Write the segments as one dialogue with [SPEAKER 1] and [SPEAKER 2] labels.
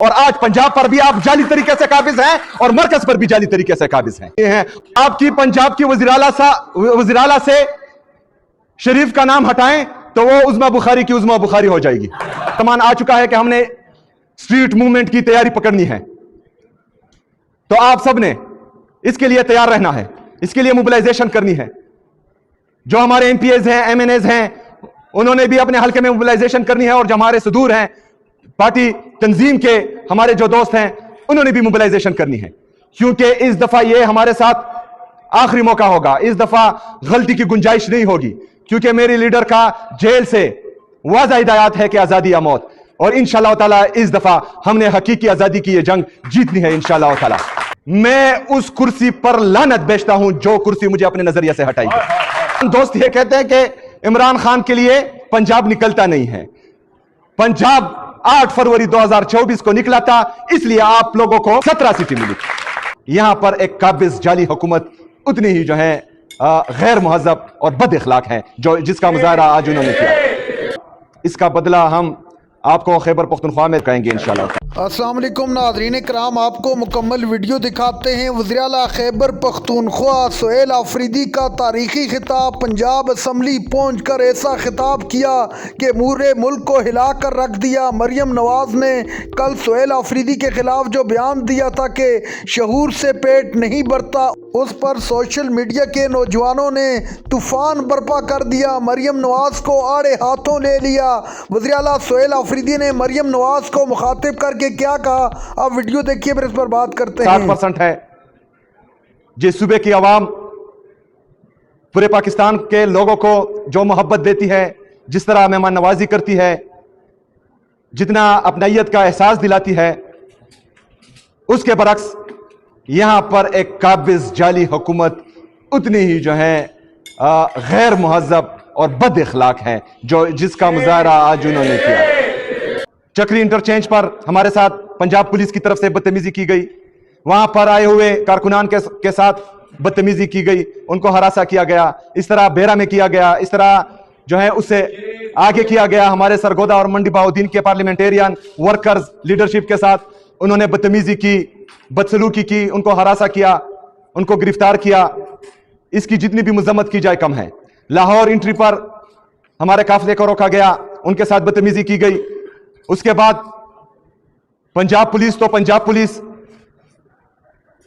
[SPEAKER 1] اور آج پنجاب پر بھی آپ جعلی طریقے سے قابض ہیں اور مرکز پر بھی جعلی طریقے سے قابض ہیں. یہ ہیں آپ کی پنجاب کی وزیر اعلیٰ سے شریف کا نام ہٹائیں تو وہ عظمی بخاری کی عظمی بخاری ہو جائے گی. زمان آ چکا ہے کہ ہم نے سٹریٹ موومنٹ کی تیاری پکڑنی ہے. تو آپ سب نے اس کے لیے تیار رہنا ہے, اس کے لیے موبلائزیشن کرنی ہے. جو ہمارے ایم پی ایز ہیں, ایم این ایز ہیں, انہوں نے بھی اپنے حلقے میں موبلائزیشن کرنی ہے, اور جو ہمارے صدور ہیں پارٹی تنظیم کے ہمارے جو دوست ہیں انہوں نے بھی موبلائزیشن کرنی ہے. کیونکہ اس دفعہ یہ ہمارے ساتھ آخری موقع ہوگا, اس دفعہ غلطی کی گنجائش نہیں ہوگی, کیونکہ میری لیڈر کا جیل سے واضح ہدایات ہے کہ آزادی یا موت, اور انشاءاللہ تعالی اس دفعہ ہم نے حقیقی آزادی کی یہ جنگ جیتنی ہے انشاءاللہ تعالی. میں اس کرسی پر لعنت بیچتا ہوں جو کرسی مجھے اپنے نظریے سے ہٹائی ہے. دوست یہ کہتے ہیں کہ عمران خان کے لیے پنجاب نکلتا نہیں ہے. پنجاب 8 فروری 2024 کو نکلا تھا, اس لیے آپ لوگوں کو 17 سیٹیں ملی. یہاں پر ایک قابض جعلی حکومت اتنی ہی جو ہے غیر مہذب اور بد اخلاق ہے جس کا مظاہرہ آج انہوں نے کیا. اس کا بدلہ ہم آپ کو خیبر پختونخوا میں کہیں گے انشاءاللہ.
[SPEAKER 2] السلام علیکم ناظرین کرام, آپ کو مکمل ویڈیو دکھاتے ہیں. وزیر اعلیٰ خیبر پختونخوا سہیل آفریدی کا تاریخی خطاب. پنجاب اسمبلی پہنچ کر ایسا خطاب کیا کہ پورے ملک کو ہلا کر رکھ دیا. مریم نواز نے کل سہیل آفریدی کے خلاف جو بیان دیا تھا کہ شعور سے پیٹ نہیں بھرتا, اس پر سوشل میڈیا کے نوجوانوں نے طوفان برپا کر دیا. مریم نواز کو آڑے ہاتھوں لے لیا. وزیر اعلیٰ سہیل آفریدی نے مریم نواز کو مخاطب کر کے کیا کہا, آپ ویڈیو دیکھیے پھر اس پر بات کرتے ہیں.
[SPEAKER 1] 7% ہے جس صوبے کی عوام پورے پاکستان کے لوگوں کو جو محبت دیتی ہے, جس طرح مہمان نوازی کرتی ہے, جتنا اپنائیت کا احساس دلاتی ہے, اس کے برعکس یہاں پر ایک قابض جعلی حکومت اتنی ہی جو ہے غیر مہذب اور بد اخلاق ہے جس کا مظاہرہ آج انہوں نے کیا. چکری انٹرچینج پر ہمارے ساتھ پنجاب پولیس کی طرف سے بدتمیزی کی گئی. وہاں پر آئے ہوئے کارکنان کے ساتھ بدتمیزی کی گئی, ان کو ہراساں کیا گیا. اس طرح بیرا میں کیا گیا, اس طرح جو ہے اس سے آگے کیا گیا. ہمارے سرگودا اور منڈی بہاؤدین کے پارلیمنٹیرین ورکرز لیڈرشپ کے ساتھ انہوں نے بدتمیزی کی, بدسلوکی کی, ان کو ہراساں کیا, ان کو گرفتار کیا. اس کی جتنی بھی مذمت کی جائے کم ہے. لاہور انٹری پر ہمارے قافلے کو روکا گیا, ان کے ساتھ بدتمیزی کی گئی. اس کے بعد پنجاب پولیس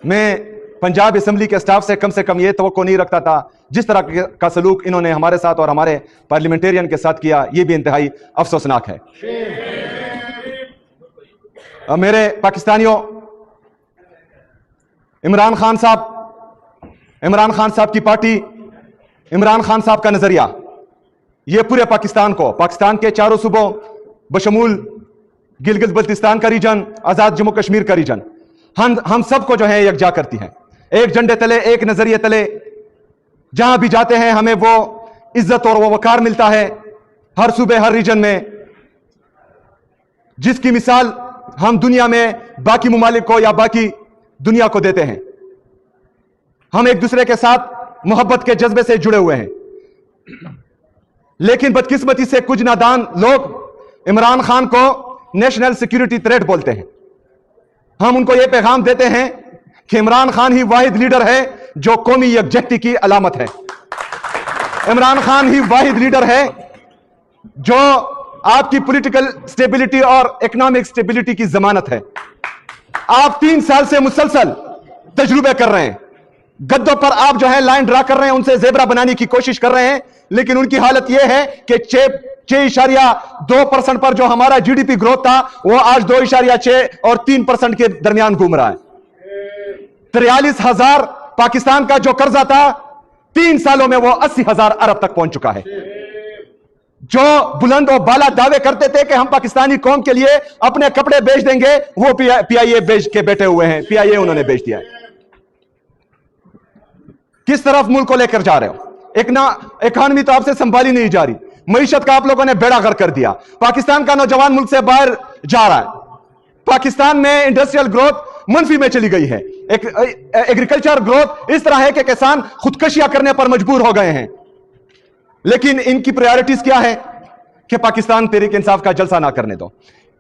[SPEAKER 1] میں پنجاب اسمبلی کے سٹاف سے کم یہ توقع نہیں رکھتا تھا. جس طرح کا سلوک انہوں نے ہمارے ساتھ اور ہمارے پارلیمنٹیرین کے ساتھ کیا, یہ بھی انتہائی افسوسناک ہے. میرے پاکستانیوں, عمران خان صاحب کی پارٹی, عمران خان صاحب کا نظریہ, یہ پورے پاکستان کے چاروں صوبوں بشمول گلگت بلتستان کا ریجن, آزاد جموں کشمیر کا ریجن, ہم سب کو جو ہے یکجا کرتی ہیں. ایک جھنڈے تلے, ایک نظریے تلے جہاں بھی جاتے ہیں ہمیں وہ عزت اور وہ وقار ملتا ہے ہر صوبے ہر ریجن میں, جس کی مثال ہم دنیا میں باقی ممالک کو یا باقی دنیا کو دیتے ہیں. ہم ایک دوسرے کے ساتھ محبت کے جذبے سے جڑے ہوئے ہیں. لیکن بدقسمتی سے کچھ نادان لوگ عمران خان کو نیشنل سیکیورٹی تھریٹ بولتے ہیں. ہم ان کو یہ پیغام دیتے ہیں کہ عمران خان ہی واحد لیڈر ہے جو قومی یکجہتی کی علامت ہے. عمران خان ہی واحد لیڈر ہے جو آپ کی پولیٹیکل سٹیبلٹی اور اکنامک سٹیبلٹی کی ضمانت ہے. آپ 3 سال سے مسلسل تجربے کر رہے ہیں, گدوں پر آپ جو ہے لائن ڈرا کر رہے ہیں, ان سے زیبرا بنانے کی کوشش کر رہے ہیں, لیکن ان کی حالت یہ ہے کہ 6.2% پر جو ہمارا جی ڈی پی گروتھ تھا وہ آج 2.6 اور 3% کے درمیان گھوم رہا ہے. 43,000 پاکستان کا جو قرضہ تھا 3 سالوں میں وہ 80,000 ارب تک پہنچ چکا ہے. جو بلند و بالا دعوے کرتے تھے کہ ہم پاکستانی قوم کے لیے اپنے کپڑے بیچ دیں گے, وہ پی آئی اے بیچ کے بیٹھے ہوئے ہیں. پی آئی اے انہوں نے بیچ دیا ہے. کس طرف ملک کو لے کر جا رہے ہو؟ اکانومی تو آپ سے سنبھالی نہیں جا رہی. معیشت کا آپ لوگوں نے بیڑا غرق کر دیا. پاکستان کا نوجوان ملک سے باہر جا رہا ہے. پاکستان میں انڈسٹریل گروتھ منفی میں چلی گئی ہے. ایگریکلچر گروتھ اس طرح ہے کہ کسان خودکشیاں کرنے پر مجبور ہو گئے ہیں. لیکن ان کی پرائیورٹیز کیا ہے کہ پاکستان تحریک انصاف کا جلسہ نہ کرنے دو.